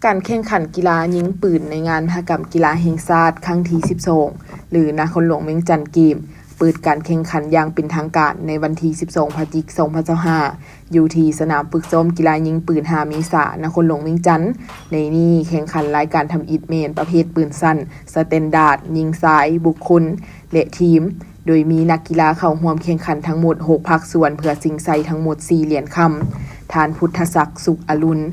การแข่งขันกีฬายิงปืนในงานมหกรรมกีฬาแห่งชาติครั้งที่12หรือนครหลวงเวียงจันทน์เกมเปิดการแข่งขันอย่างเป็นทางการในวันที่12พฤศจิกายน2025อยู่ที่สนามฝึกซ้อมกีฬายิงปืน5เมษายนนครหลวงเวียงจันทน์ในนี้แข่งขันรายการทำอิฐเมนประเภทปืนสั้นสแตนดาร์ดยิงสายบุคคลและทีมโดยมีนักกีฬาเข้าร่วมแข่งขันทั้งหมด6ภาคส่วนเพื่อชิงชัยทั้งหมด4เหรียญคำท่านพุทธศักดิ์สุขอรุณ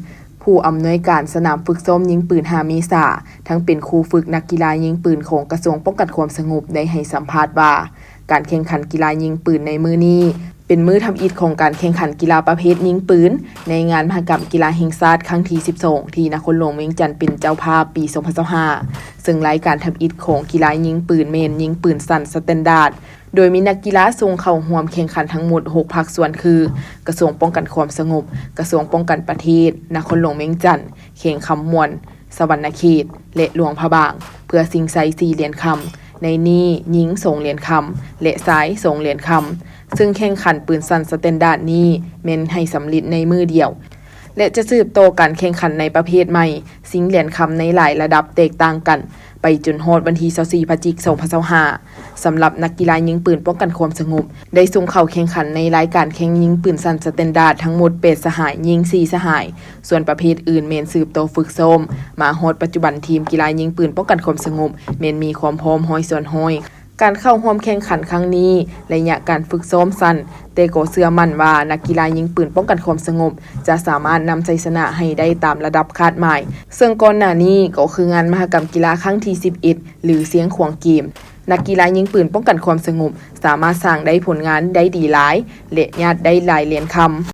ผู้อำนวยการสนามฝึกซ้อมยิงปืน5เมษายนทั้งเป็นครูฝึกนักกีฬายิงปืนของกระทรวงป้องกันความสงบได้ให้สัมภาษณ์ว่าการแข่งขันกีฬายิงปืนในมื้อนี้เป็นมื้อทำอิฐของการแข่งขันกีฬาประเภทยิงปืนในงานมหกรรมกีฬาแห่งชาติครั้งที่12ที่นครหลวงเวียงจันทน์เป็นเจ้าภาพปี2025ซึ่งรายการทำอิฐของกีฬายิงปืนเมนยิงปืนสั้นสแตนดาร์ดโดยมีนักกีฬาส่งเข้าร่วมแข่งขันทั้งหมด6ภาคส่วนคือกระทรวงป้องกันความสงบกระทรวงป้องกันประเทศนครหลวงเวียงจันทน์เขตคำมวนสวรรณเขตและหลวงพระบางเพื่อชิงชัย4เหรียญคำในนี้ยิง2เหรียญคำและซ้าย2เหรียญคำซึ่งแข่งขันปืนสั้นสแตนดาร์ดนี้แม่นให้สำเร็จในมือเดียวและจะสืบโตการแข่งขันในประเภทใหม่ชิงเหรียญคำในหลายระดับแตกต่างกันไปจนฮอดวันที่24พฤศจิกายน2025สำหรับนักกีฬายิงปืนป้องกันความสงบได้ส่งเข้าแข่งขันในรายการแข่งยิงปืนสั้นสแตนดาร์ดทั้งหมด8สหายยิง4สหายส่วนประเภทอื่นเมนสืบโตฝึกซ้อมมาฮอดปัจจุบันทีมกีฬายิงปืนป้องกันความสงบเมนมีความพร้อม100ส่วน100การเข้าร่วมแข่งขันครั้งนี้ระยะการฝึกซ้อมสั้นแต่ก็เชื่อมั่นว่านักกีฬายิงปืนป้องกันความสงบจะสามารถนำชัยชนะให้ได้ตามระดับคาดหมายซึ่งก่อนหน้านี้ก็คืองานมหกรรมกีฬาครั้งที่11หรือเสียงขวางเกมนักกีฬายิงปืนป้องกันความสงบสามารถสร้างได้ผลงานได้ดีหลายและญาติได้หลายเหรียญคำ